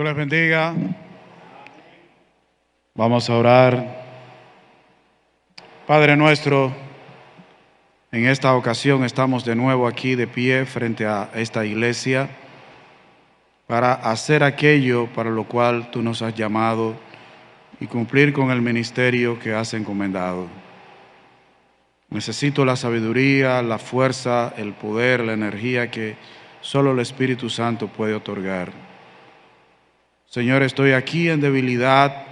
Dios les bendiga. Vamos a orar. Padre nuestro, en esta ocasión estamos de nuevo aquí de pie frente a esta iglesia para hacer aquello para lo cual tú nos has llamado y cumplir con el ministerio que has encomendado. Necesito la sabiduría, la fuerza, el poder, la energía que solo el Espíritu Santo puede otorgar. Señor, estoy aquí en debilidad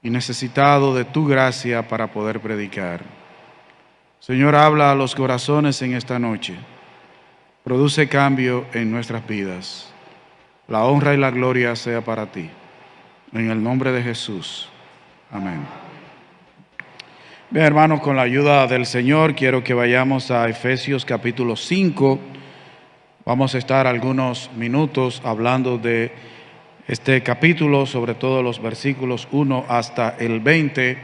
y necesitado de tu gracia para poder predicar. Señor, habla a los corazones en esta noche. Produce cambio en nuestras vidas. La honra y la gloria sea para ti. En el nombre de Jesús. Amén. Bien, hermanos, con la ayuda del Señor, quiero que vayamos a Efesios capítulo 5. Vamos a estar algunos minutos hablando de este capítulo, sobre todo los versículos 1 hasta el 20.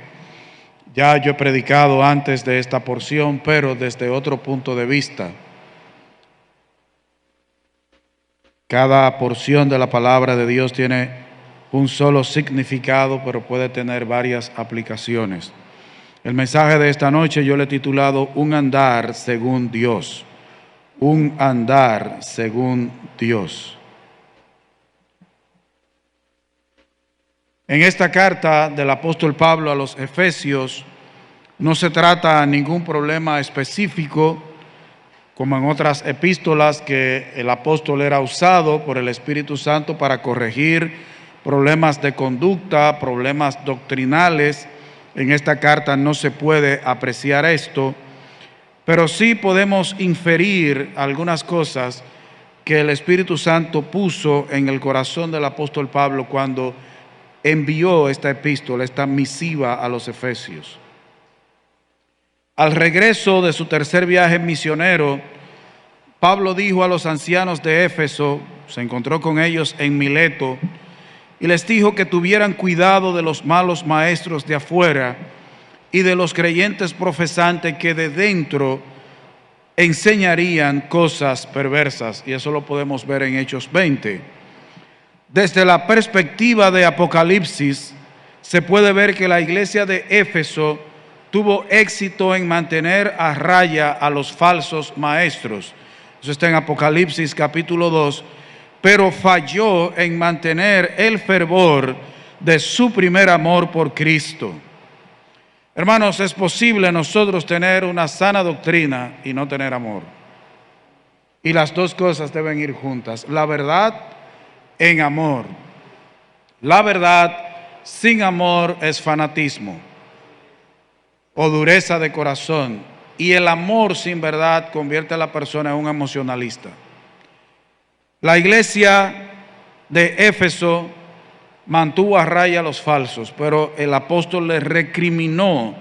Ya yo he predicado antes de esta porción, pero desde otro punto de vista. Cada porción de la palabra de Dios tiene un solo significado, pero puede tener varias aplicaciones. El mensaje de esta noche yo le he titulado Un andar según Dios. Un andar según Dios. En esta carta del apóstol Pablo a los Efesios no se trata ningún problema específico como en otras epístolas que el apóstol era usado por el Espíritu Santo para corregir problemas de conducta, problemas doctrinales. En esta carta no se puede apreciar esto, pero sí podemos inferir algunas cosas que el Espíritu Santo puso en el corazón del apóstol Pablo cuando envió esta epístola, esta misiva a los Efesios. Al regreso de su tercer viaje misionero, Pablo dijo a los ancianos de Éfeso, se encontró con ellos en Mileto, y les dijo que tuvieran cuidado de los malos maestros de afuera y de los creyentes profesantes que de dentro enseñarían cosas perversas, y eso lo podemos ver en Hechos 20. Desde la perspectiva de Apocalipsis, se puede ver que la iglesia de Éfeso tuvo éxito en mantener a raya a los falsos maestros. Eso está en Apocalipsis capítulo 2, pero falló en mantener el fervor de su primer amor por Cristo. Hermanos, es posible nosotros tener una sana doctrina y no tener amor. Y las dos cosas deben ir juntas. La verdad en amor. La verdad sin amor es fanatismo o dureza de corazón, y el amor sin verdad convierte a la persona en un emocionalista. La iglesia de Éfeso mantuvo a raya a los falsos, pero el apóstol les recriminó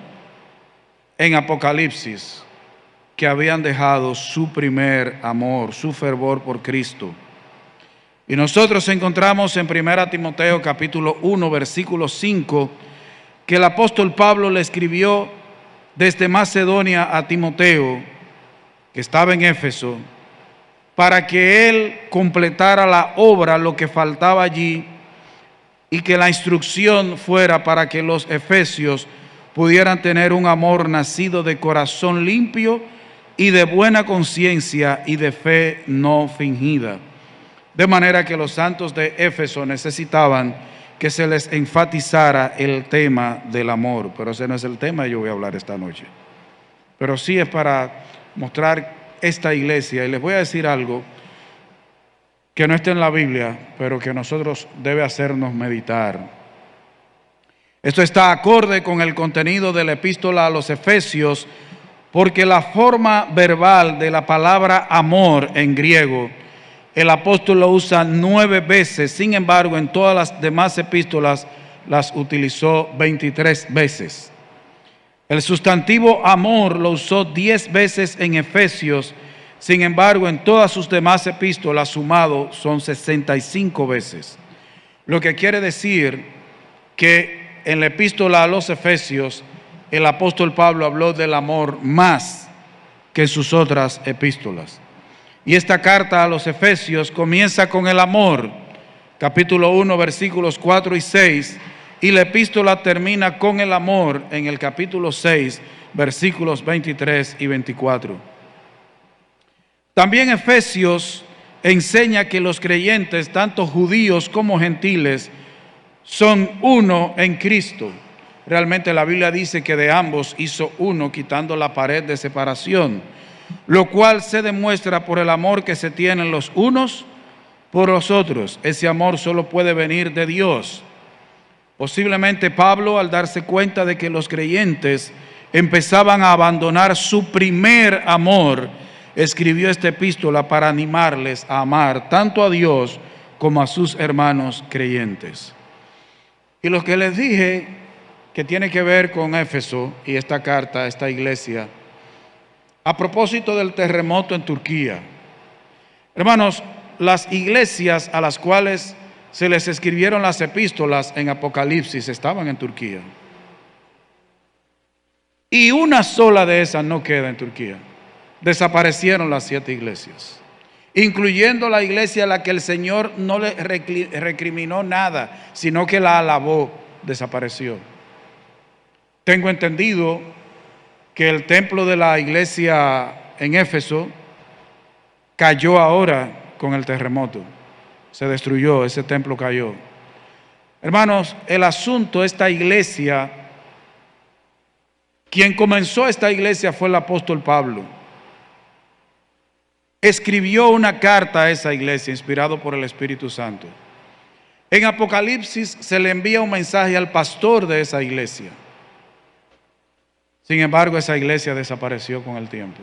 en Apocalipsis que habían dejado su primer amor, su fervor por Cristo. Y nosotros encontramos en 1 Timoteo capítulo 1, versículo 5, que el apóstol Pablo le escribió desde Macedonia a Timoteo, que estaba en Éfeso, para que él completara la obra, lo que faltaba allí, y que la instrucción fuera para que los efesios pudieran tener un amor nacido de corazón limpio y de buena conciencia y de fe no fingida. De manera que los santos de Éfeso necesitaban que se les enfatizara el tema del amor. Pero ese no es el tema que yo voy a hablar esta noche. Pero sí es para mostrar esta iglesia. Y les voy a decir algo que no está en la Biblia, pero que a nosotros debe hacernos meditar. Esto está acorde con el contenido de la epístola a los Efesios, porque la forma verbal de la palabra amor en griego, el apóstol lo usa 9 veces, sin embargo, en todas las demás epístolas las utilizó 23 veces. El sustantivo amor lo usó 10 veces en Efesios, sin embargo, en todas sus demás epístolas sumado son 65 veces. Lo que quiere decir que en la epístola a los Efesios, el apóstol Pablo habló del amor más que en sus otras epístolas. Y esta carta a los Efesios comienza con el amor, capítulo 1, versículos 4 y 6, y la epístola termina con el amor en el capítulo 6, versículos 23 y 24. También Efesios enseña que los creyentes, tanto judíos como gentiles, son uno en Cristo. Realmente la Biblia dice que de ambos hizo uno, quitando la pared de separación, lo cual se demuestra por el amor que se tienen los unos por los otros. Ese amor solo puede venir de Dios. Posiblemente Pablo, al darse cuenta de que los creyentes empezaban a abandonar su primer amor, escribió esta epístola para animarles a amar tanto a Dios como a sus hermanos creyentes. Y lo que les dije que tiene que ver con Éfeso y esta carta, esta iglesia, a propósito del terremoto en Turquía. Hermanos, las iglesias a las cuales se les escribieron las epístolas en Apocalipsis estaban en Turquía. Y una sola de esas no queda en Turquía. Desaparecieron las 7 iglesias, incluyendo la iglesia a la que el Señor no le recriminó nada, sino que la alabó, desapareció. Tengo entendido que el templo de la iglesia en Éfeso cayó ahora con el terremoto. Se destruyó, ese templo cayó. Hermanos, el asunto, esta iglesia, quien comenzó esta iglesia fue el apóstol Pablo. Escribió una carta a esa iglesia inspirado por el Espíritu Santo. En Apocalipsis se le envía un mensaje al pastor de esa iglesia. Sin embargo, esa iglesia desapareció con el tiempo.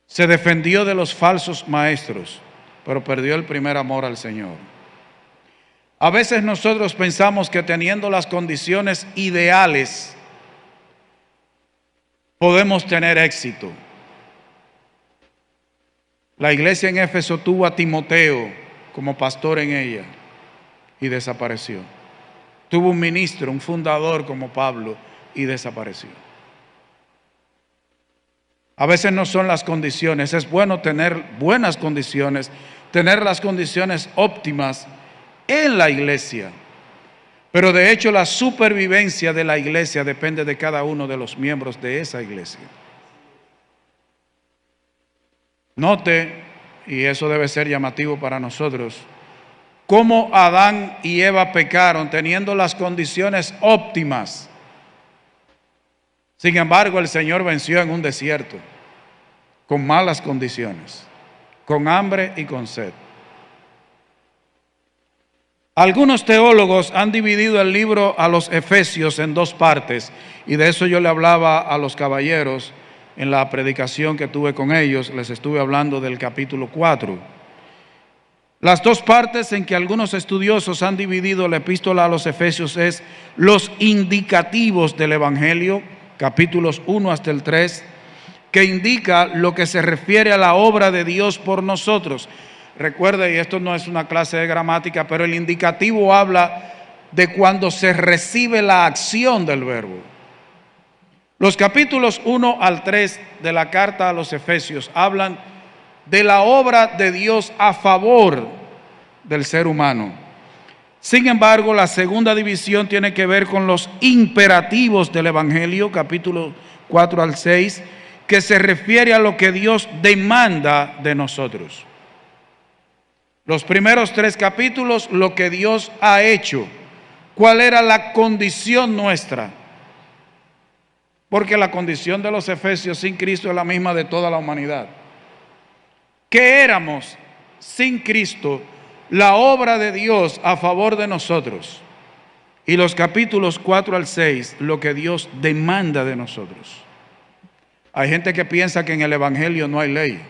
Se defendió de los falsos maestros, pero perdió el primer amor al Señor. A veces nosotros pensamos que teniendo las condiciones ideales podemos tener éxito. La iglesia en Éfeso tuvo a Timoteo como pastor en ella y desapareció. Tuvo un ministro, un fundador como Pablo y desapareció. A veces no son las condiciones, es bueno tener buenas condiciones, tener las condiciones óptimas en la iglesia. Pero de hecho la supervivencia de la iglesia depende de cada uno de los miembros de esa iglesia. Note, y eso debe ser llamativo para nosotros, cómo Adán y Eva pecaron teniendo las condiciones óptimas. Sin embargo, el Señor venció en un desierto, con malas condiciones, con hambre y con sed. Algunos teólogos han dividido el libro a los Efesios en 2 partes, y de eso yo le hablaba a los caballeros en la predicación que tuve con ellos. Les estuve hablando del capítulo 4. Las 2 partes en que algunos estudiosos han dividido la epístola a los Efesios es los indicativos del Evangelio, capítulos 1 hasta el 3, que indica lo que se refiere a la obra de Dios por nosotros. Recuerde, y esto no es una clase de gramática, pero el indicativo habla de cuando se recibe la acción del verbo. Los capítulos 1 al 3 de la carta a los Efesios hablan de la obra de Dios a favor del ser humano. Sin embargo, la segunda división tiene que ver con los imperativos del Evangelio, capítulo 4 al 6, que se refiere a lo que Dios demanda de nosotros. Los primeros 3 capítulos, lo que Dios ha hecho, cuál era la condición nuestra. Porque la condición de los efesios sin Cristo es la misma de toda la humanidad. ¿Qué éramos sin Cristo? La obra de Dios a favor de nosotros. Y los capítulos 4 al 6, lo que Dios demanda de nosotros. Hay gente que piensa que en el Evangelio no hay ley,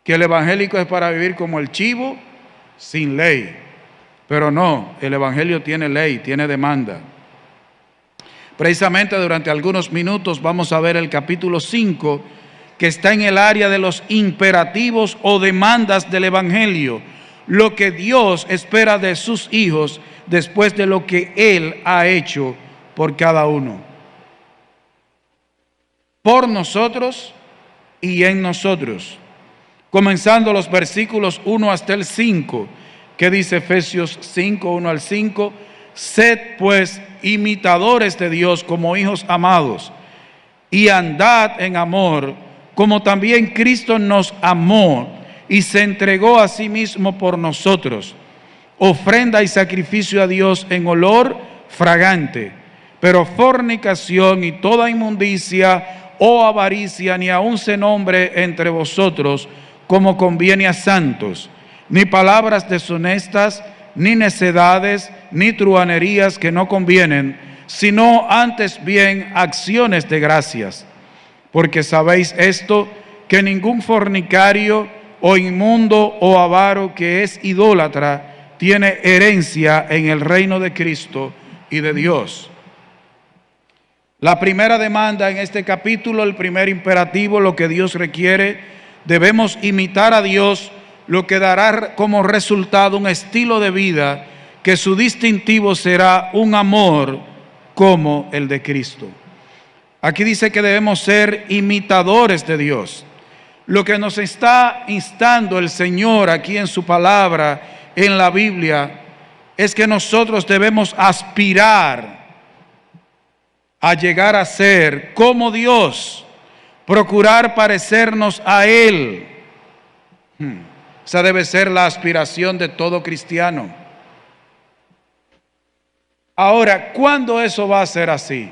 que el evangélico es para vivir como el chivo sin ley. Pero no, el Evangelio tiene ley, tiene demanda. Precisamente durante algunos minutos vamos a ver el capítulo 5, que está en el área de los imperativos o demandas del Evangelio, lo que Dios espera de sus hijos después de lo que Él ha hecho por cada uno. Por nosotros y en nosotros. comenzando los versículos 1 hasta el 5, que dice Efesios 5, 1 al 5, sed pues imitadores de Dios como hijos amados, y andad en amor, como también Cristo nos amó y se entregó a sí mismo por nosotros, ofrenda y sacrificio a Dios en olor fragante. Pero fornicación y toda inmundicia o avaricia ni aun se nombre entre vosotros, como conviene a santos, ni palabras deshonestas, ni necedades, ni truhanerías que no convienen, sino antes bien acciones de gracias. Porque sabéis esto, que ningún fornicario o inmundo o avaro que es idólatra tiene herencia en el reino de Cristo y de Dios. La primera demanda en este capítulo, el primer imperativo, lo que Dios requiere, debemos imitar a Dios, lo que dará como resultado un estilo de vida que su distintivo será un amor como el de Cristo. Aquí dice que debemos ser imitadores de Dios. Lo que nos está instando el Señor aquí en su palabra, en la Biblia, es que nosotros debemos aspirar a llegar a ser como Dios, procurar parecernos a Él. Esa debe ser la aspiración de todo cristiano. Ahora, ¿cuándo eso va a ser así?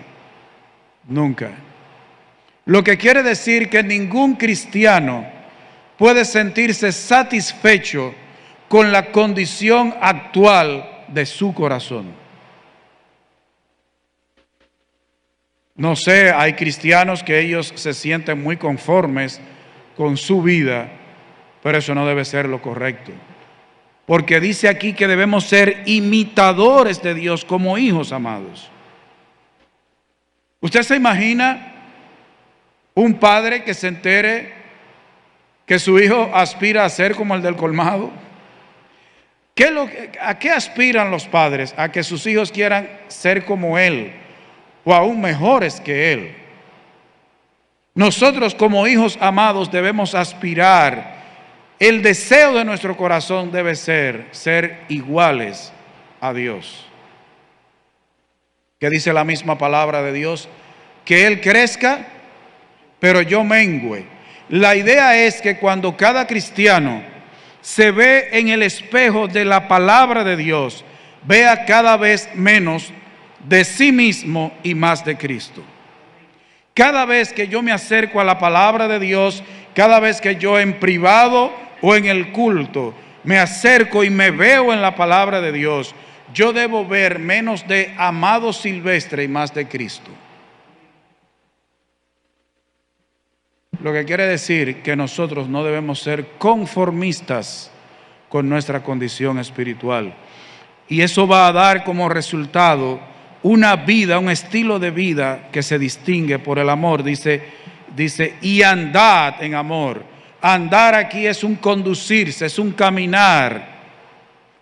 Nunca. Lo que quiere decir que ningún cristiano puede sentirse satisfecho con la condición actual de su corazón. No sé, hay cristianos que ellos se sienten muy conformes con su vida, pero eso no debe ser lo correcto. Porque dice aquí que debemos ser imitadores de Dios como hijos amados. ¿Usted se imagina un padre que se entere que su hijo aspira a ser como el del colmado? ¿A qué aspiran los padres? A que sus hijos quieran ser como él o aún mejores que él. Nosotros como hijos amados debemos aspirar. El deseo de nuestro corazón debe ser iguales a Dios. ¿Qué dice la misma palabra de Dios? Que Él crezca, pero yo mengüe. La idea es que cuando cada cristiano se ve en el espejo de la palabra de Dios, vea cada vez menos de sí mismo y más de Cristo. Cada vez que yo me acerco a la palabra de Dios, cada vez que yo en privado o en el culto me acerco y me veo en la palabra de Dios, yo debo ver menos de Amado Silvestre y más de Cristo. Lo que quiere decir que nosotros no debemos ser conformistas con nuestra condición espiritual. Y eso va a dar como resultado una vida, un estilo de vida que se distingue por el amor. Dice, y andad en amor. Andar aquí es un conducirse, es un caminar,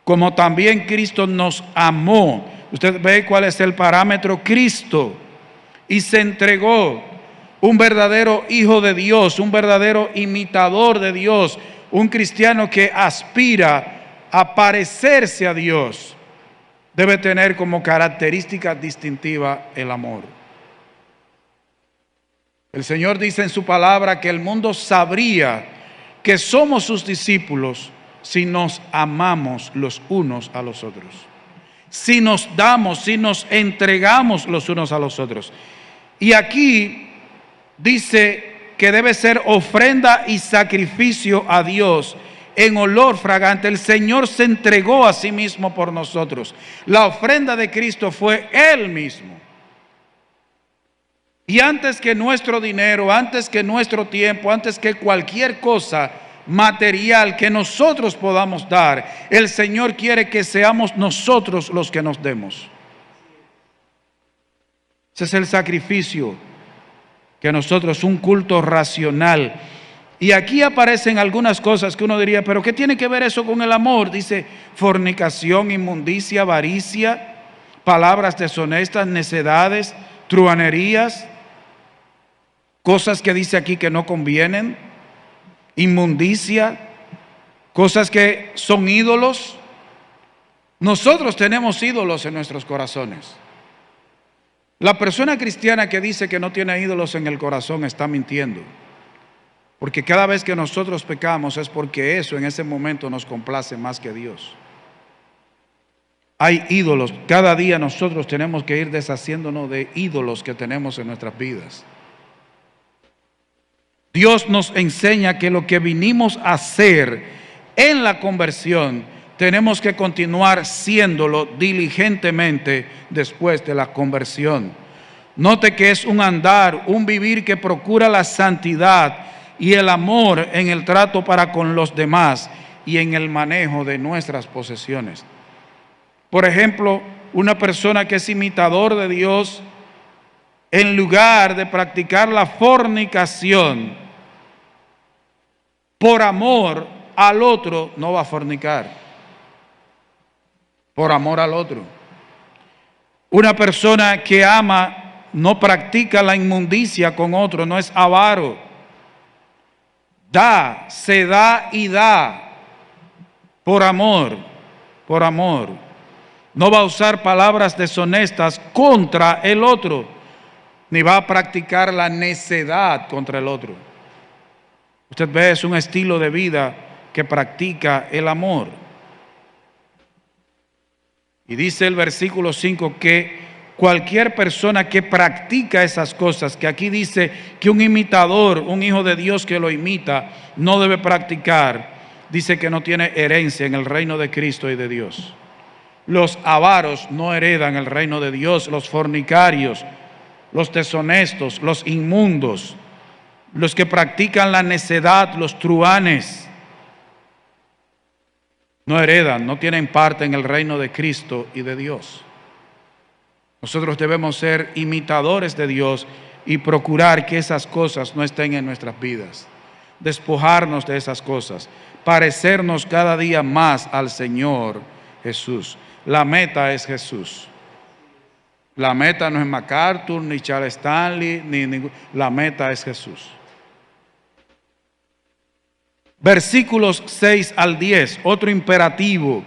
como también Cristo nos amó. Usted ve cuál es el parámetro: Cristo, y se entregó. Un verdadero hijo de Dios, un verdadero imitador de Dios, un cristiano que aspira a parecerse a Dios, debe tener como característica distintiva el amor. El Señor dice en su palabra que el mundo sabría que somos sus discípulos si nos amamos los unos a los otros, si nos damos, si nos entregamos los unos a los otros. Y aquí dice que debe ser ofrenda y sacrificio a Dios en olor fragante. El Señor se entregó a sí mismo por nosotros. La ofrenda de Cristo fue Él mismo. Y antes que nuestro dinero, antes que nuestro tiempo, antes que cualquier cosa material que nosotros podamos dar, el Señor quiere que seamos nosotros los que nos demos. Ese es el sacrificio que nosotros, un culto racional. Y aquí aparecen algunas cosas que uno diría, pero ¿qué tiene que ver eso con el amor? Dice fornicación, inmundicia, avaricia, palabras deshonestas, necedades, truhanerías, cosas que dice aquí que no convienen. inmundicia, cosas que son ídolos. Nosotros tenemos ídolos en nuestros corazones. La persona cristiana que dice que no tiene ídolos en el corazón está mintiendo. Porque cada vez que nosotros pecamos es porque eso en ese momento nos complace más que Dios. Hay ídolos. Cada día nosotros tenemos que ir deshaciéndonos de ídolos que tenemos en nuestras vidas. Dios nos enseña que lo que vinimos a hacer en la conversión, tenemos que continuar siéndolo diligentemente después de la conversión. Note que es un andar, un vivir que procura la santidad y el amor en el trato para con los demás y en el manejo de nuestras posesiones. Por ejemplo, una persona que es imitador de Dios, en lugar de practicar la fornicación, por amor al otro, no va a fornicar. Por amor al otro. Una persona que ama no practica la inmundicia con otro, no es avaro. Da, se da y da por amor, por amor. No va a usar palabras deshonestas contra el otro, ni va a practicar la necedad contra el otro. Usted ve, es un estilo de vida que practica el amor. Y dice el versículo 5 que cualquier persona que practica esas cosas, que aquí dice que un imitador, un hijo de Dios que lo imita, no debe practicar, dice que no tiene herencia en el reino de Cristo y de Dios. Los avaros no heredan el reino de Dios, los fornicarios, los deshonestos, los inmundos, los que practican la necedad, los truhanes, no heredan, no tienen parte en el reino de Cristo y de Dios. Nosotros debemos ser imitadores de Dios y procurar que esas cosas no estén en nuestras vidas. Despojarnos de esas cosas, parecernos cada día más al Señor Jesús. La meta es Jesús. La meta no es MacArthur, ni Charles Stanley, la meta es Jesús. Versículos 6 al 10, otro imperativo,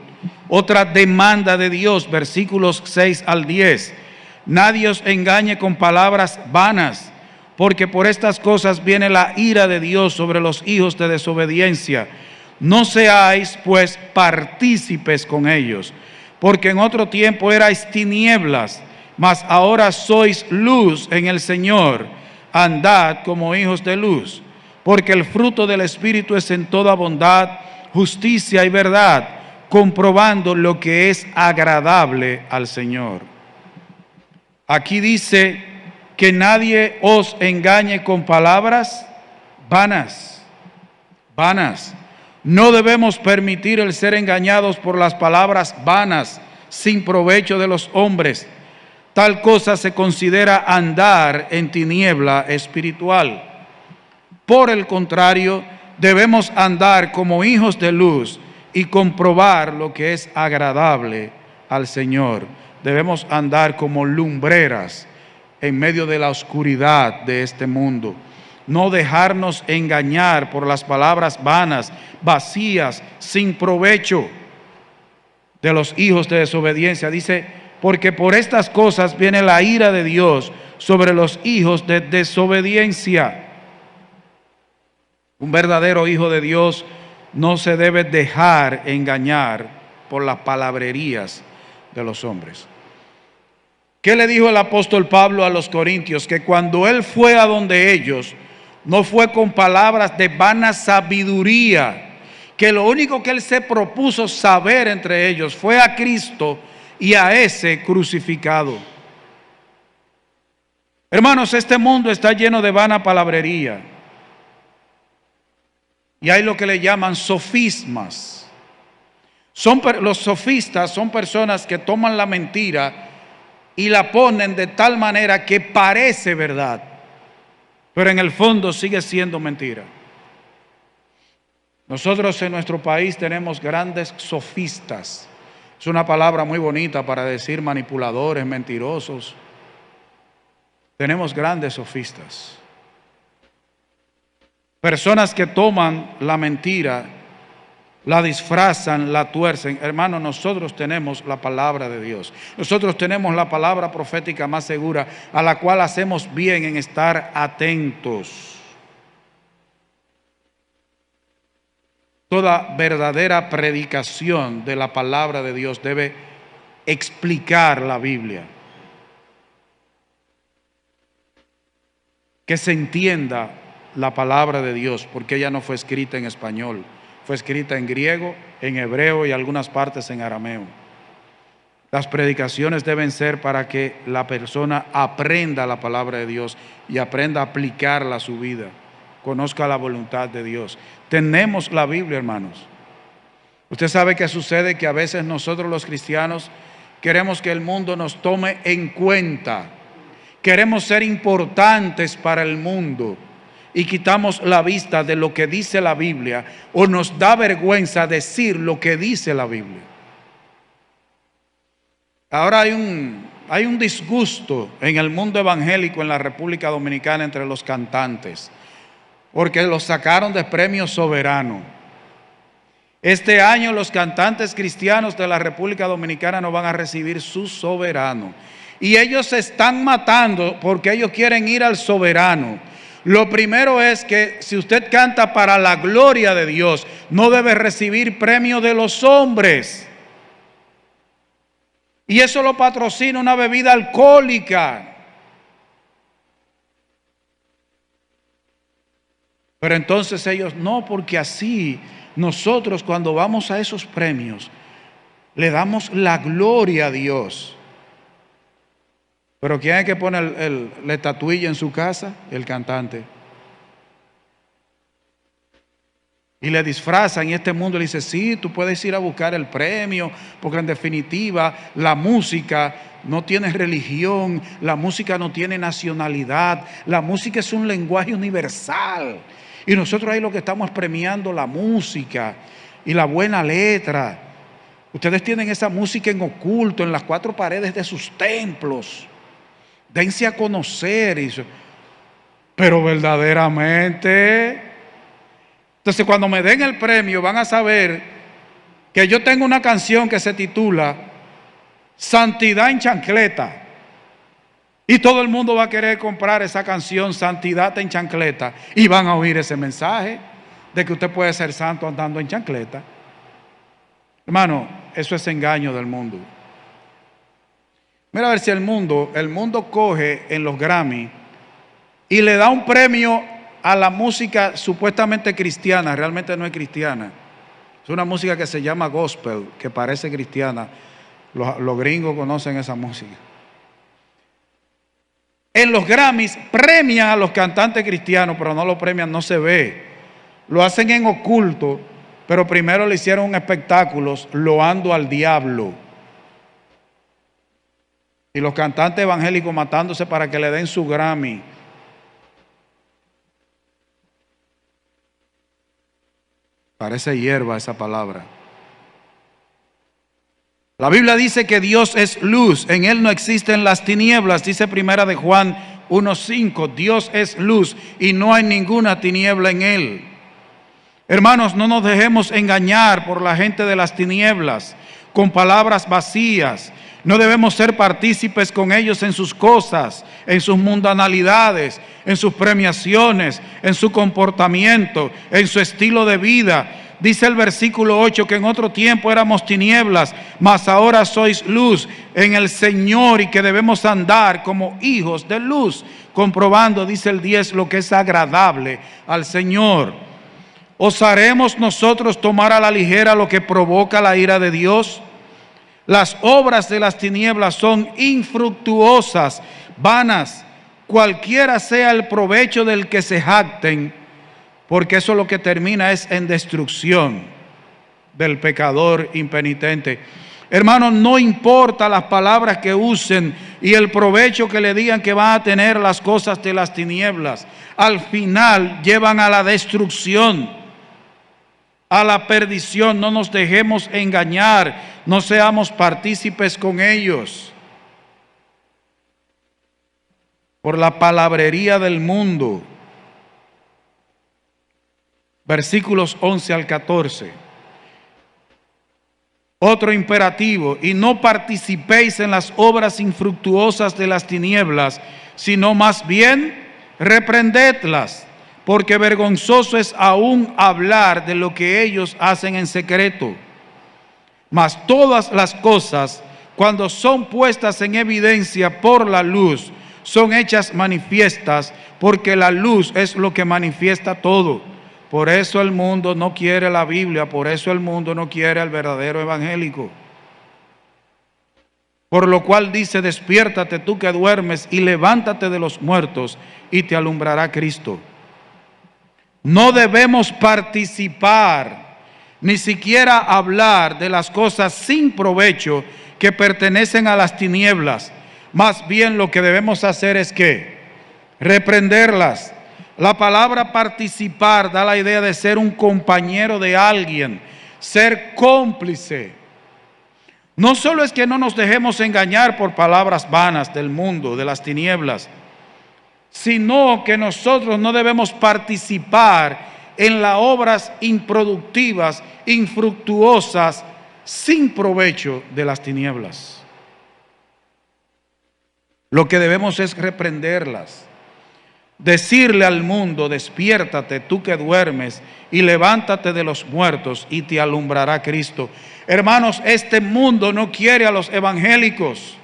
otra demanda de Dios, versículos 6 al 10. Nadie os engañe con palabras vanas, porque por estas cosas viene la ira de Dios sobre los hijos de desobediencia. No seáis pues partícipes con ellos, porque en otro tiempo erais tinieblas, mas ahora sois luz en el Señor. Andad como hijos de luz, porque el fruto del Espíritu es en toda bondad, justicia y verdad, comprobando lo que es agradable al Señor. Aquí dice que nadie os engañe con palabras vanas, vanas. No debemos permitir el ser engañados por las palabras vanas, sin provecho de los hombres. Tal cosa se considera andar en tiniebla espiritual. Por el contrario, debemos andar como hijos de luz y comprobar lo que es agradable al Señor. Debemos andar como lumbreras en medio de la oscuridad de este mundo. No dejarnos engañar por las palabras vanas, vacías, sin provecho de los hijos de desobediencia. Dice, porque por estas cosas viene la ira de Dios sobre los hijos de desobediencia. Un verdadero hijo de Dios no se debe dejar engañar por las palabrerías de los hombres. ¿Qué le dijo el apóstol Pablo a los corintios? Que cuando él fue a donde ellos, no fue con palabras de vana sabiduría, que lo único que él se propuso saber entre ellos fue a Cristo y a ese crucificado. Hermanos, este mundo está lleno de vana palabrería. Y hay lo que le llaman sofismas. Los sofistas son personas que toman la mentira y la ponen de tal manera que parece verdad, pero en el fondo sigue siendo mentira. Nosotros en nuestro país tenemos grandes sofistas. Es una palabra muy bonita para decir manipuladores, mentirosos. Tenemos grandes sofistas. Personas que toman la mentira, la disfrazan, la tuercen. Hermano, nosotros tenemos la palabra de Dios. Nosotros tenemos la palabra profética más segura, a la cual hacemos bien en estar atentos. Toda verdadera predicación de la palabra de Dios debe explicar la Biblia. Que se entienda la palabra de Dios, porque ella no fue escrita en español, fue escrita en griego, en hebreo y algunas partes en arameo. Las predicaciones deben ser para que la persona aprenda la palabra de Dios y aprenda a aplicarla a su vida, conozca la voluntad de Dios. Tenemos la Biblia, hermanos. Usted sabe que sucede que a veces nosotros los cristianos queremos que el mundo nos tome en cuenta. Queremos ser importantes para el mundo y quitamos la vista de lo que dice la Biblia, o nos da vergüenza decir lo que dice la Biblia. Ahora hay un disgusto en el mundo evangélico en la República Dominicana entre los cantantes, porque los sacaron de premio soberano. Este año los cantantes cristianos de la República Dominicana no van a recibir su soberano. Y ellos se están matando porque ellos quieren ir al soberano. Lo primero es que si usted canta para la gloria de Dios, no debe recibir premio de los hombres. Y eso lo patrocina una bebida alcohólica. Pero entonces ellos no, porque así nosotros cuando vamos a esos premios le damos la gloria a Dios. Pero ¿quién es que pone la estatuilla en su casa? El cantante. Y le disfrazan y este mundo le dice, sí, tú puedes ir a buscar el premio, porque en definitiva la música no tiene religión, la música no tiene nacionalidad, la música es un lenguaje universal. Y nosotros ahí lo que estamos premiando la música y la buena letra. Ustedes tienen esa música en oculto, en las cuatro paredes de sus templos. Dense a conocer eso. Pero verdaderamente, entonces cuando me den el premio van a saber que yo tengo una canción que se titula Santidad en Chancleta. Y todo el mundo va a querer comprar esa canción, Santidad en Chancleta, y van a oír ese mensaje de que usted puede ser santo andando en chancleta. Hermano, eso es engaño del mundo. Mira a ver si el mundo coge en los Grammy y le da un premio a la música supuestamente cristiana. Realmente no es cristiana. Es una música que se llama gospel, que parece cristiana. Los gringos conocen esa música. En los Grammys premian a los cantantes cristianos, pero no lo premian, no se ve. Lo hacen en oculto, pero primero le hicieron un espectáculo loando al diablo. Y los cantantes evangélicos matándose para que le den su Grammy. Parece hierba esa palabra. La Biblia dice que Dios es luz, en Él no existen las tinieblas, dice primera de Juan 1:5, Dios es luz y no hay ninguna tiniebla en Él. Hermanos, no nos dejemos engañar por la gente de las tinieblas, con palabras vacías. No debemos ser partícipes con ellos en sus cosas, en sus mundanalidades, en sus premiaciones, en su comportamiento, en su estilo de vida. Dice el versículo 8 que en otro tiempo éramos tinieblas, mas ahora sois luz en el Señor y que debemos andar como hijos de luz, comprobando, dice el 10, lo que es agradable al Señor. ¿Osaremos nosotros tomar a la ligera lo que provoca la ira de Dios? Las obras de las tinieblas son infructuosas, vanas, cualquiera sea el provecho del que se jacten, porque eso lo que termina es en destrucción del pecador impenitente. Hermanos, no importa las palabras que usen y el provecho que le digan que van a tener las cosas de las tinieblas, al final llevan a la destrucción, a la perdición. No nos dejemos engañar, no seamos partícipes con ellos por la palabrería del mundo. versículos 11 al 14. Otro imperativo: y no participéis en las obras infructuosas de las tinieblas, sino más bien reprendedlas, porque vergonzoso es aún hablar de lo que ellos hacen en secreto. Mas todas las cosas, cuando son puestas en evidencia por la luz, son hechas manifiestas, porque la luz es lo que manifiesta todo. Por eso el mundo no quiere la Biblia, por eso el mundo no quiere al verdadero evangélico. Por lo cual dice: despiértate tú que duermes y levántate de los muertos y te alumbrará Cristo. No debemos participar, ni siquiera hablar de las cosas sin provecho que pertenecen a las tinieblas. Más bien lo que debemos hacer es que reprenderlas. La palabra participar da la idea de ser un compañero de alguien, ser cómplice. No solo es que no nos dejemos engañar por palabras vanas del mundo, de las tinieblas, sino que nosotros no debemos participar en las obras improductivas, infructuosas, sin provecho de las tinieblas. Lo que debemos es reprenderlas. Decirle al mundo: despiértate tú que duermes y levántate de los muertos y te alumbrará Cristo. Hermanos, este mundo no quiere a los evangélicos,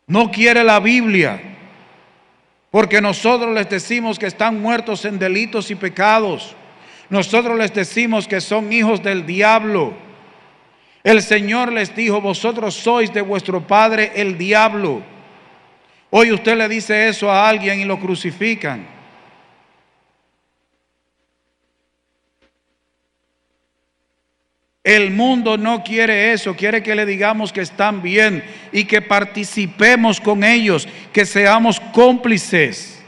no quiere la Biblia, porque nosotros les decimos que están muertos en delitos y pecados. Nosotros les decimos que son hijos del diablo. El Señor les dijo: vosotros sois de vuestro padre el diablo. Hoy usted le dice eso a alguien y lo crucifican. El mundo no quiere eso, quiere que le digamos que están bien y que participemos con ellos, que seamos cómplices.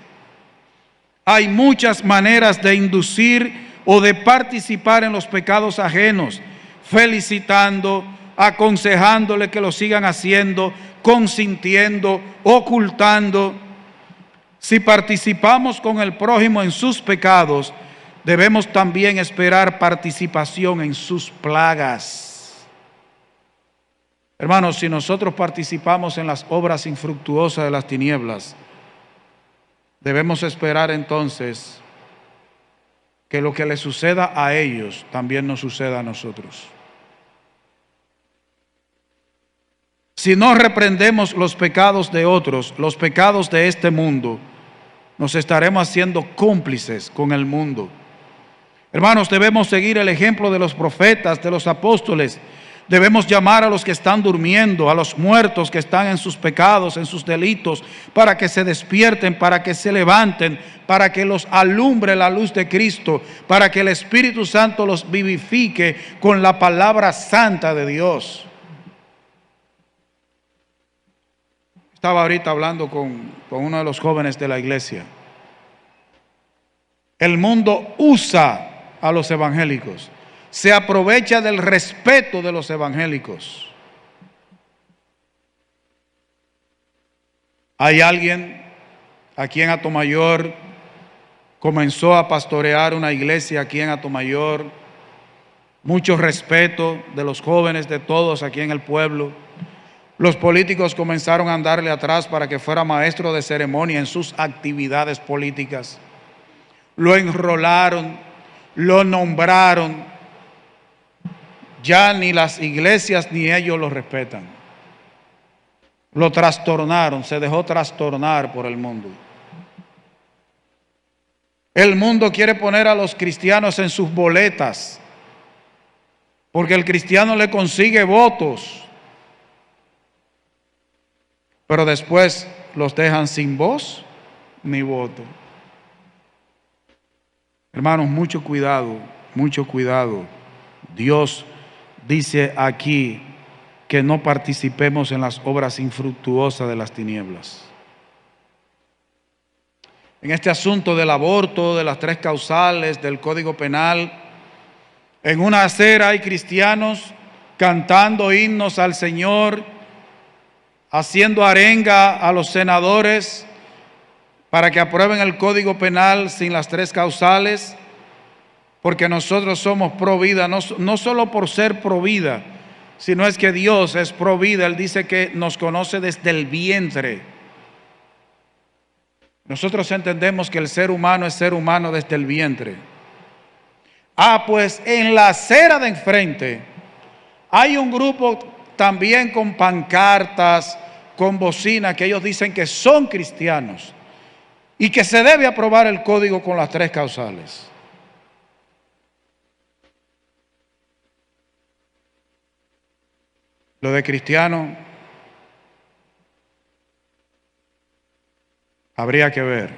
Hay muchas maneras de inducir o de participar en los pecados ajenos: felicitando, aconsejándole que lo sigan haciendo, consintiendo, ocultando. Si participamos con el prójimo en sus pecados, debemos también esperar participación en sus plagas. Hermanos, si nosotros participamos en las obras infructuosas de las tinieblas, debemos esperar entonces que lo que le suceda a ellos también nos suceda a nosotros. Si no reprendemos los pecados de otros, los pecados de este mundo, nos estaremos haciendo cómplices con el mundo. Hermanos, debemos seguir el ejemplo de los profetas, de los apóstoles. Debemos llamar a los que están durmiendo, a los muertos que están en sus pecados, en sus delitos, para que se despierten, para que se levanten, para que los alumbre la luz de Cristo, para que el Espíritu Santo los vivifique con la palabra santa de Dios. Estaba ahorita hablando con uno de los jóvenes de la iglesia. El mundo usa a los evangélicos, se aprovecha del respeto de los evangélicos. Hay alguien aquí en Atomayor, comenzó a pastorear una iglesia aquí en Atomayor, mucho respeto de los jóvenes, de todos aquí en el pueblo. Los políticos comenzaron a andarle atrás para que fuera maestro de ceremonia en sus actividades políticas. Lo enrolaron, lo nombraron. Ya ni las iglesias ni ellos lo respetan. Lo trastornaron, se dejó trastornar por el mundo. El mundo quiere poner a los cristianos en sus boletas, porque el cristiano le consigue votos, pero después los dejan sin voz ni voto. Hermanos, mucho cuidado, mucho cuidado. Dios dice aquí que no participemos en las obras infructuosas de las tinieblas. En este asunto del aborto, de las 3 causales, del Código Penal, en una acera hay cristianos cantando himnos al Señor, haciendo arenga a los senadores para que aprueben el Código Penal sin las 3 causales, porque nosotros somos pro vida, no solo por ser pro vida, sino es que Dios es pro vida. Él dice que nos conoce desde el vientre. Nosotros entendemos que el ser humano es ser humano desde el vientre. Pues en la acera de enfrente hay un grupo también con pancartas, con bocina, que ellos dicen que son cristianos y que se debe aprobar el código con las 3 causales. Lo de cristiano habría que ver.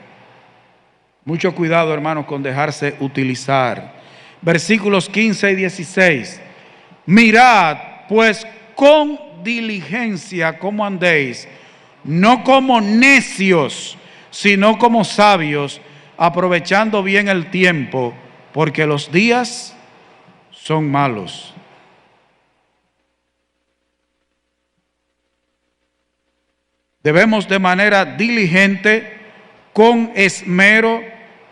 Mucho cuidado, hermanos, con dejarse utilizar. Versículos 15 y 16. Mirad, pues, con diligencia cómo andéis, no como necios, sino como sabios, aprovechando bien el tiempo, porque los días son malos. Debemos de manera diligente, con esmero,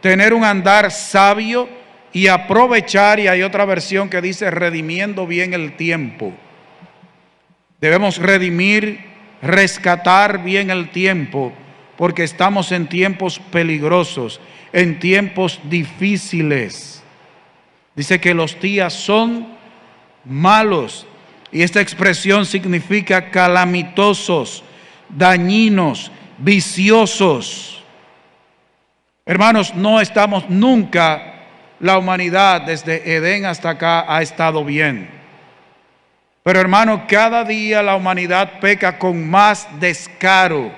tener un andar sabio y aprovechar, y hay otra versión que dice redimiendo bien el tiempo. Debemos redimir, rescatar bien el tiempo, porque estamos en tiempos peligrosos, en tiempos difíciles. Dice que los días son malos, y esta expresión significa calamitosos, dañinos, viciosos. Hermanos, no estamos nunca, la humanidad desde Edén hasta acá ha estado bien. Pero hermanos, cada día la humanidad peca con más descaro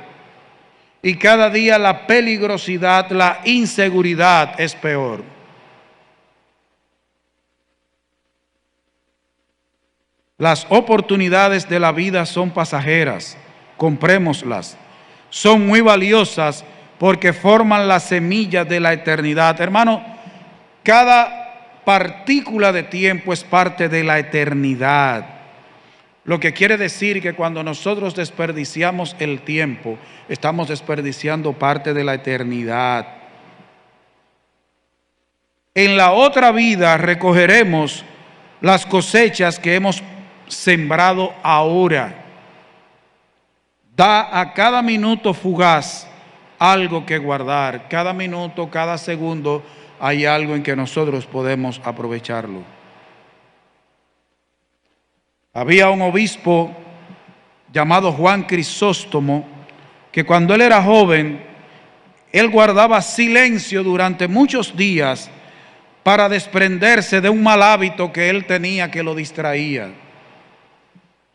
y cada día la peligrosidad, la inseguridad es peor. Las oportunidades de la vida son pasajeras, comprémoslas. Son muy valiosas porque forman la semilla de la eternidad. Hermano, cada partícula de tiempo es parte de la eternidad. Lo que quiere decir que cuando nosotros desperdiciamos el tiempo, estamos desperdiciando parte de la eternidad. En la otra vida recogeremos las cosechas que hemos sembrado ahora. Da a cada minuto fugaz algo que guardar. Cada minuto, cada segundo hay algo en que nosotros podemos aprovecharlo. Había un obispo llamado Juan Crisóstomo que cuando él era joven, él guardaba silencio durante muchos días para desprenderse de un mal hábito que él tenía que lo distraía.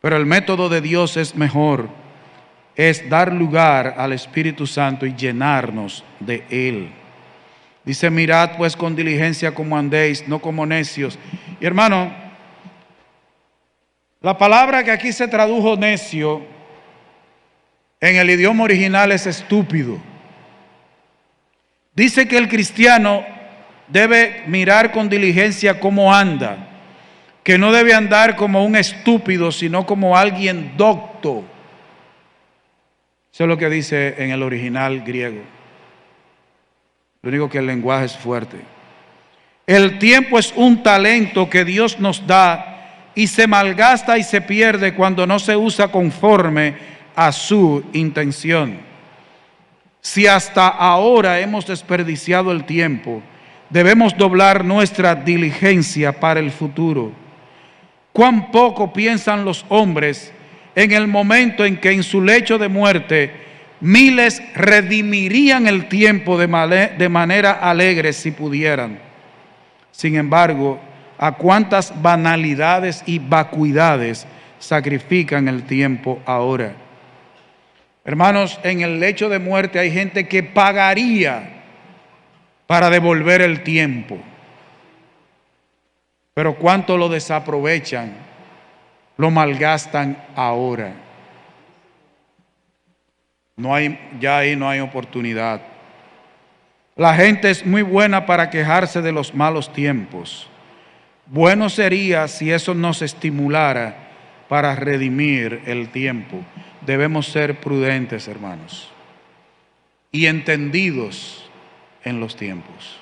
Pero el método de Dios es mejor, es dar lugar al Espíritu Santo y llenarnos de Él. Dice, mirad pues con diligencia cómo andéis, no como necios. Y hermano, la palabra que aquí se tradujo necio, en el idioma original es estúpido. Dice que el cristiano debe mirar con diligencia cómo anda, que no debe andar como un estúpido, sino como alguien docto. Eso es lo que dice en el original griego. Lo único que el lenguaje es fuerte. El tiempo es un talento que Dios nos da y se malgasta y se pierde cuando no se usa conforme a su intención. Si hasta ahora hemos desperdiciado el tiempo, debemos doblar nuestra diligencia para el futuro. Cuán poco piensan los hombres en el momento en que en su lecho de muerte miles redimirían el tiempo de manera alegre si pudieran. Sin embargo, a cuántas banalidades y vacuidades sacrifican el tiempo ahora. Hermanos, en el lecho de muerte hay gente que pagaría para devolver el tiempo. Pero cuánto lo desaprovechan, lo malgastan ahora. Ya ahí no hay oportunidad. La gente es muy buena para quejarse de los malos tiempos. Bueno sería si eso nos estimulara para redimir el tiempo. Debemos ser prudentes, hermanos, y entendidos en los tiempos.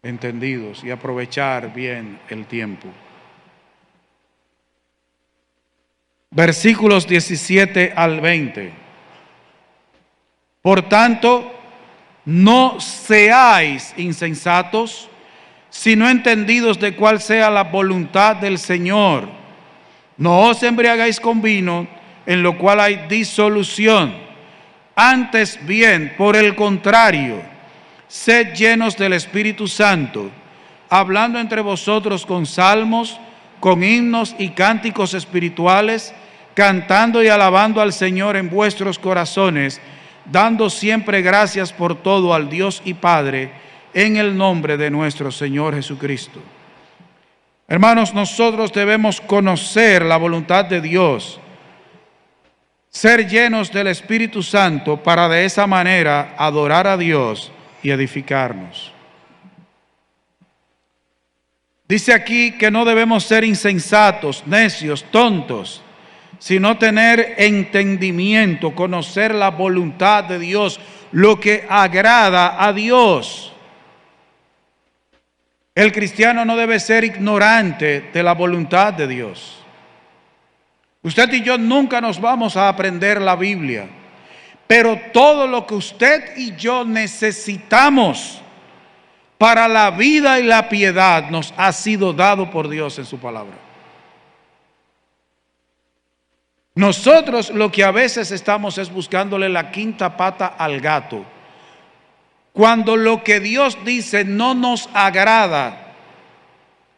entendidos y aprovechar bien el tiempo. Versículos 17 al 20. Por tanto, no seáis insensatos, sino entendidos de cuál sea la voluntad del Señor. No os embriagáis con vino, en lo cual hay disolución. Antes bien, por el contrario, sed llenos del Espíritu Santo, hablando entre vosotros con salmos, con himnos y cánticos espirituales, cantando y alabando al Señor en vuestros corazones, dando siempre gracias por todo al Dios y Padre, en el nombre de nuestro Señor Jesucristo. Hermanos, nosotros debemos conocer la voluntad de Dios, ser llenos del Espíritu Santo para de esa manera adorar a Dios y edificarnos. Dice aquí que no debemos ser insensatos, necios, tontos, sino tener entendimiento, conocer la voluntad de Dios, lo que agrada a Dios. El cristiano no debe ser ignorante de la voluntad de Dios. Usted y yo nunca nos vamos a aprender la Biblia, pero todo lo que usted y yo necesitamos para la vida y la piedad nos ha sido dado por Dios en su palabra. Nosotros lo que a veces estamos es buscándole la quinta pata al gato, cuando lo que Dios dice no nos agrada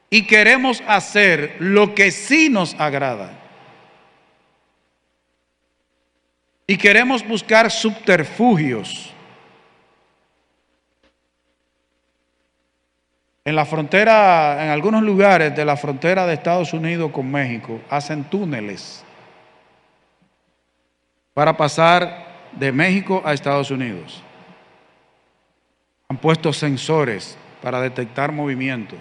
y queremos hacer lo que sí nos agrada. Y queremos buscar subterfugios. En la frontera, en algunos lugares de la frontera de Estados Unidos con México, hacen túneles para pasar de México a Estados Unidos. Han puesto sensores para detectar movimiento.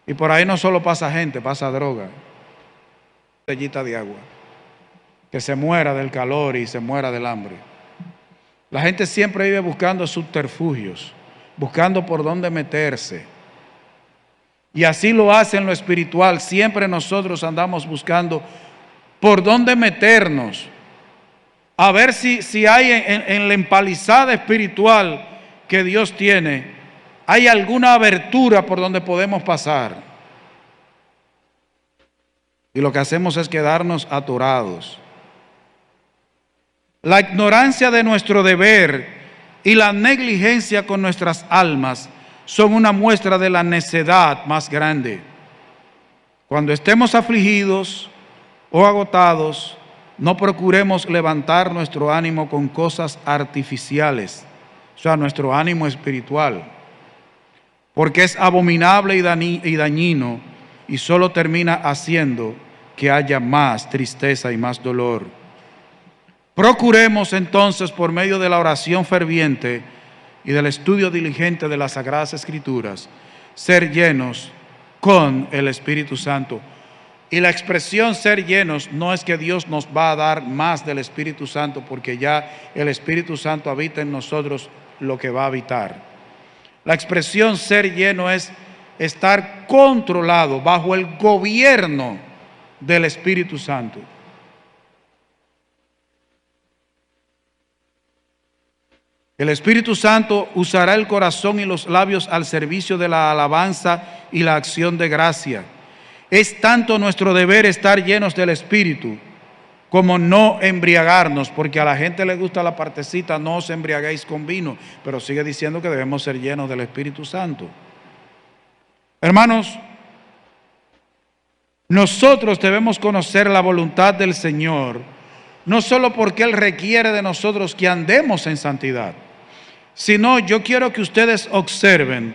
Y por ahí no solo pasa gente, pasa droga, botellita de agua, que se muera del calor y se muera del hambre. La gente siempre vive buscando subterfugios, buscando por dónde meterse. Y así lo hace en lo espiritual. Siempre nosotros andamos buscando por dónde meternos, a ver si hay en la empalizada espiritual que Dios tiene, hay alguna abertura por donde podemos pasar. Y lo que hacemos es quedarnos atorados. La ignorancia de nuestro deber y la negligencia con nuestras almas son una muestra de la necedad más grande. Cuando estemos afligidos o agotados, no procuremos levantar nuestro ánimo con cosas artificiales, o sea, nuestro ánimo espiritual, porque es abominable y dañino y solo termina haciendo que haya más tristeza y más dolor. Procuremos entonces, por medio de la oración ferviente y del estudio diligente de las Sagradas Escrituras, ser llenos con el Espíritu Santo. Y la expresión ser llenos no es que Dios nos va a dar más del Espíritu Santo, porque ya el Espíritu Santo habita en nosotros lo que va a habitar. La expresión ser lleno es estar controlado bajo el gobierno del Espíritu Santo. El Espíritu Santo usará el corazón y los labios al servicio de la alabanza y la acción de gracia. Es tanto nuestro deber estar llenos del Espíritu como no embriagarnos, porque a la gente le gusta la partecita, no os embriaguéis con vino, pero sigue diciendo que debemos ser llenos del Espíritu Santo. Hermanos, nosotros debemos conocer la voluntad del Señor, no solo porque Él requiere de nosotros que andemos en santidad, sino yo quiero que ustedes observen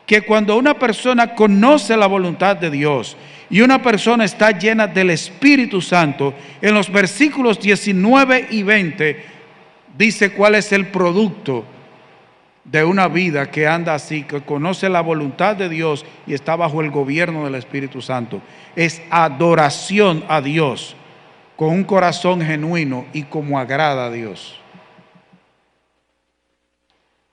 que cuando una persona conoce la voluntad de Dios y una persona está llena del Espíritu Santo, en los versículos 19 y 20 dice cuál es el producto de una vida que anda así, que conoce la voluntad de Dios y está bajo el gobierno del Espíritu Santo. Es adoración a Dios con un corazón genuino y como agrada a Dios.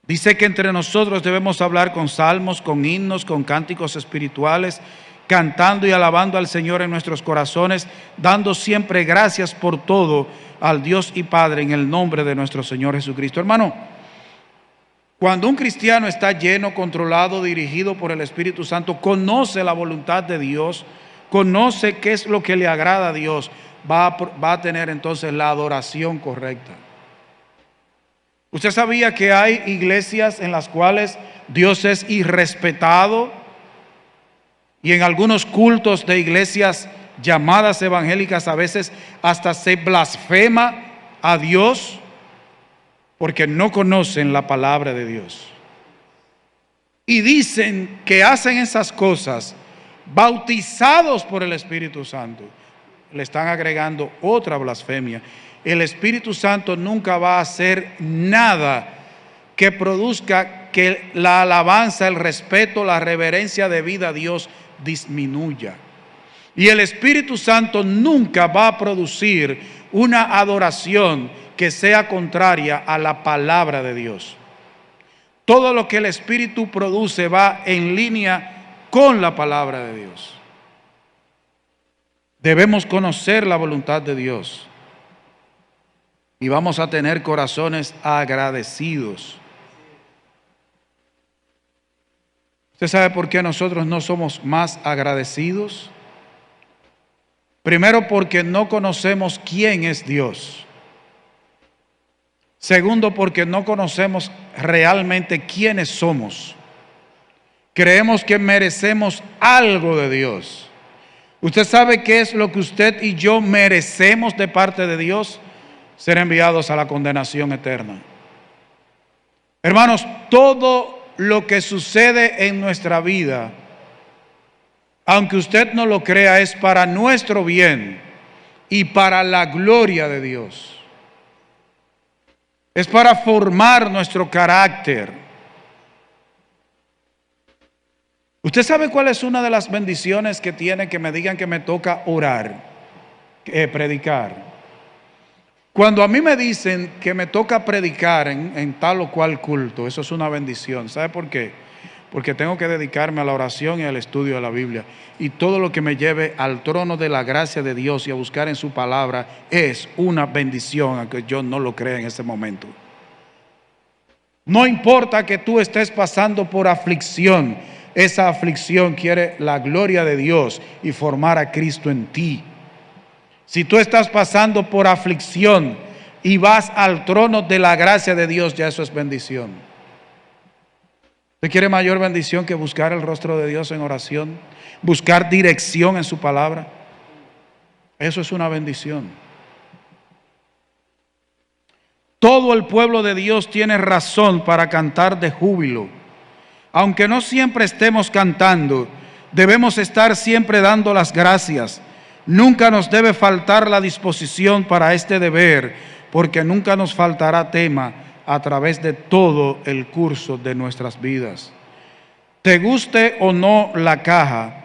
Dice que entre nosotros debemos hablar con salmos, con himnos, con cánticos espirituales, cantando y alabando al Señor en nuestros corazones, dando siempre gracias por todo al Dios y Padre en el nombre de nuestro Señor Jesucristo. Hermano, cuando un cristiano está lleno, controlado, dirigido por el Espíritu Santo, conoce la voluntad de Dios, conoce qué es lo que le agrada a Dios, va a tener entonces la adoración correcta. ¿Usted sabía que hay iglesias en las cuales Dios es irrespetado? Y en algunos cultos de iglesias llamadas evangélicas a veces hasta se blasfema a Dios porque no conocen la palabra de Dios. Y dicen que hacen esas cosas bautizados por el Espíritu Santo. Le están agregando otra blasfemia. El Espíritu Santo nunca va a hacer nada que produzca que la alabanza, el respeto, la reverencia debida a Dios disminuya. Y el Espíritu Santo nunca va a producir una adoración que sea contraria a la palabra de Dios. Todo lo que el Espíritu produce va en línea con la palabra de Dios. Debemos conocer la voluntad de Dios y vamos a tener corazones agradecidos. ¿Usted sabe por qué nosotros no somos más agradecidos? Primero, porque no conocemos quién es Dios. Segundo, porque no conocemos realmente quiénes somos. Creemos que merecemos algo de Dios. ¿Usted sabe qué es lo que usted y yo merecemos de parte de Dios? Ser enviados a la condenación eterna. Hermanos, todo lo que sucede en nuestra vida, aunque usted no lo crea, es para nuestro bien y para la gloria de Dios. Es para formar nuestro carácter. ¿Usted sabe cuál es una de las bendiciones que tiene que me digan que me toca orar, predicar? Cuando a mí me dicen que me toca predicar en tal o cual culto, eso es una bendición. ¿Sabe por qué? Porque tengo que dedicarme a la oración y al estudio de la Biblia. Y todo lo que me lleve al trono de la gracia de Dios y a buscar en su palabra es una bendición, aunque yo no lo crea en ese momento. No importa que tú estés pasando por aflicción, esa aflicción quiere la gloria de Dios y formar a Cristo en ti. Si tú estás pasando por aflicción y vas al trono de la gracia de Dios, ya eso es bendición. ¿Usted quiere mayor bendición que buscar el rostro de Dios en oración? Buscar dirección en su palabra. Eso es una bendición. Todo el pueblo de Dios tiene razón para cantar de júbilo. Aunque no siempre estemos cantando, debemos estar siempre dando las gracias. Nunca nos debe faltar la disposición para este deber, porque nunca nos faltará tema a través de todo el curso de nuestras vidas. Te guste o no la caja,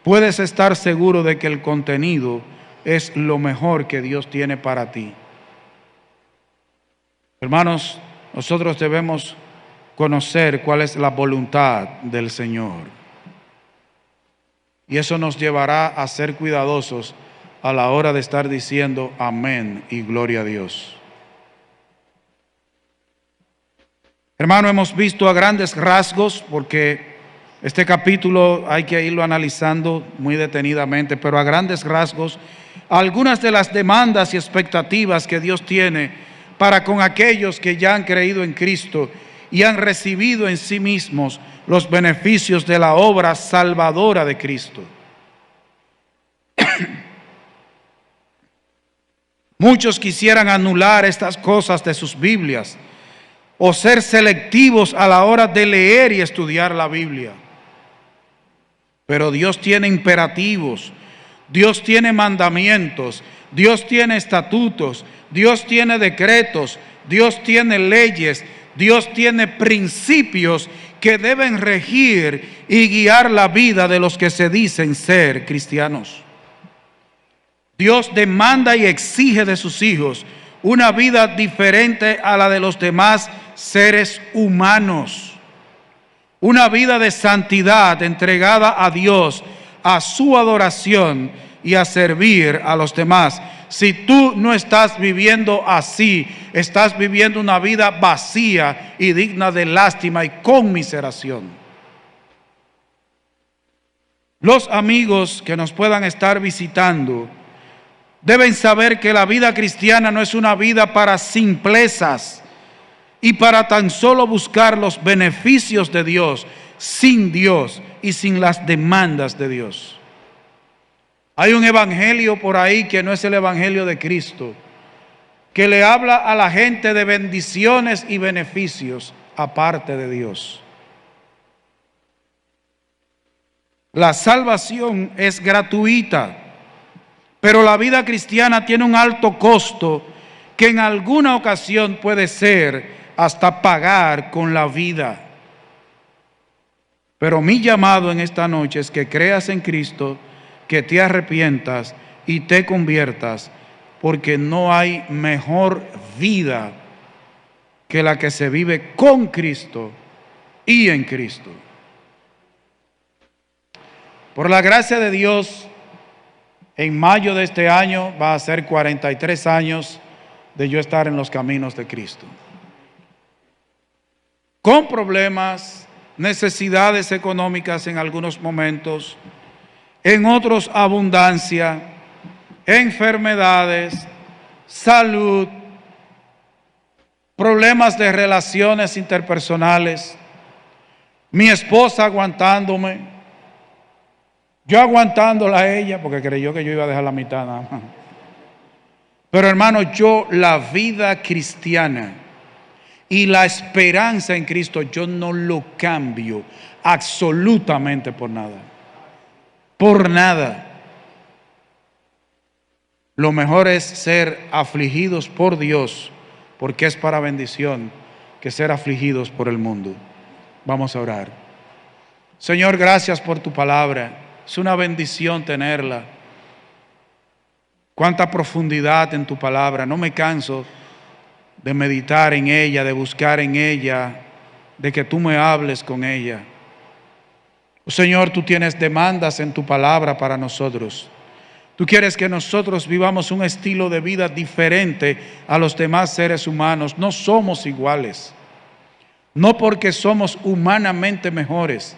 puedes estar seguro de que el contenido es lo mejor que Dios tiene para ti. Hermanos, nosotros debemos conocer cuál es la voluntad del Señor. Y eso nos llevará a ser cuidadosos a la hora de estar diciendo amén y gloria a Dios. Hermano, hemos visto a grandes rasgos, porque este capítulo hay que irlo analizando muy detenidamente, pero a grandes rasgos, algunas de las demandas y expectativas que Dios tiene para con aquellos que ya han creído en Cristo y han recibido en sí mismos los beneficios de la obra salvadora de Cristo. Muchos quisieran anular estas cosas de sus Biblias o ser selectivos a la hora de leer y estudiar la Biblia. Pero Dios tiene imperativos, Dios tiene mandamientos, Dios tiene estatutos, Dios tiene decretos, Dios tiene leyes, Dios tiene principios que deben regir y guiar la vida de los que se dicen ser cristianos. Dios demanda y exige de sus hijos una vida diferente a la de los demás seres humanos. Una vida de santidad entregada a Dios, a su adoración y a servir a los demás. Si tú no estás viviendo así, estás viviendo una vida vacía y digna de lástima y conmiseración. Los amigos que nos puedan estar visitando deben saber que la vida cristiana no es una vida para simplezas y para tan solo buscar los beneficios de Dios, sin Dios y sin las demandas de Dios. Hay un evangelio por ahí que no es el evangelio de Cristo, que le habla a la gente de bendiciones y beneficios aparte de Dios. La salvación es gratuita, pero la vida cristiana tiene un alto costo que en alguna ocasión puede ser hasta pagar con la vida. Pero mi llamado en esta noche es que creas en Cristo, que te arrepientas y te conviertas, porque no hay mejor vida que la que se vive con Cristo y en Cristo. Por la gracia de Dios, en mayo de este año va a ser 43 años de yo estar en los caminos de Cristo. Con problemas, necesidades económicas en algunos momentos, en otros abundancia, enfermedades, salud, problemas de relaciones interpersonales, mi esposa aguantándome, yo aguantándola a ella porque creyó que yo iba a dejar la mitad nada más. Pero hermano, yo la vida cristiana y la esperanza en Cristo, yo no lo cambio absolutamente por nada. Por nada. Lo mejor es ser afligidos por Dios, porque es para bendición, que ser afligidos por el mundo. Vamos a orar. Señor, gracias por tu palabra. Es una bendición tenerla. Cuánta profundidad en tu palabra. No me canso de meditar en ella, de buscar en ella, de que tú me hables con ella. Oh, Señor, tú tienes demandas en tu palabra para nosotros. Tú quieres que nosotros vivamos un estilo de vida diferente a los demás seres humanos. No somos iguales. No porque somos humanamente mejores,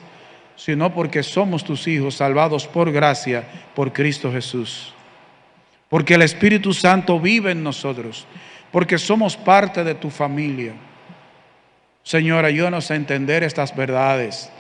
sino porque somos tus hijos salvados por gracia, por Cristo Jesús. Porque el Espíritu Santo vive en nosotros, porque somos parte de tu familia. Señor, ayúdanos a entender estas verdades.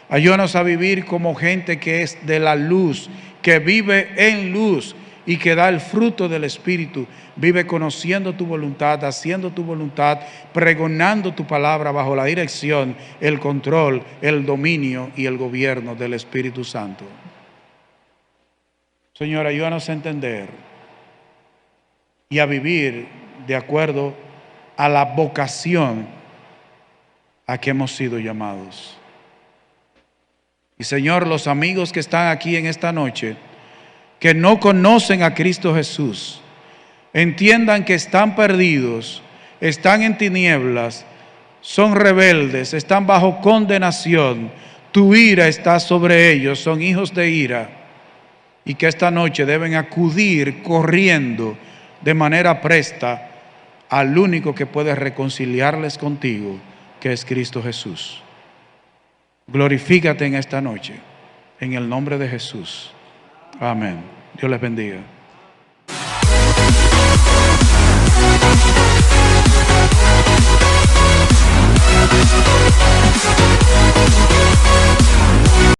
Ayúdanos a vivir como gente que es de la luz, que vive en luz y que da el fruto del Espíritu. Vive conociendo tu voluntad, haciendo tu voluntad, pregonando tu palabra bajo la dirección, el control, el dominio y el gobierno del Espíritu Santo. Señor, ayúdanos a entender y a vivir de acuerdo a la vocación a que hemos sido llamados. Y Señor, los amigos que están aquí en esta noche, que no conocen a Cristo Jesús, entiendan que están perdidos, están en tinieblas, son rebeldes, están bajo condenación, tu ira está sobre ellos, son hijos de ira, y que esta noche deben acudir corriendo de manera presta al único que puede reconciliarles contigo, que es Cristo Jesús. Glorifícate en esta noche, en el nombre de Jesús. Amén. Dios les bendiga.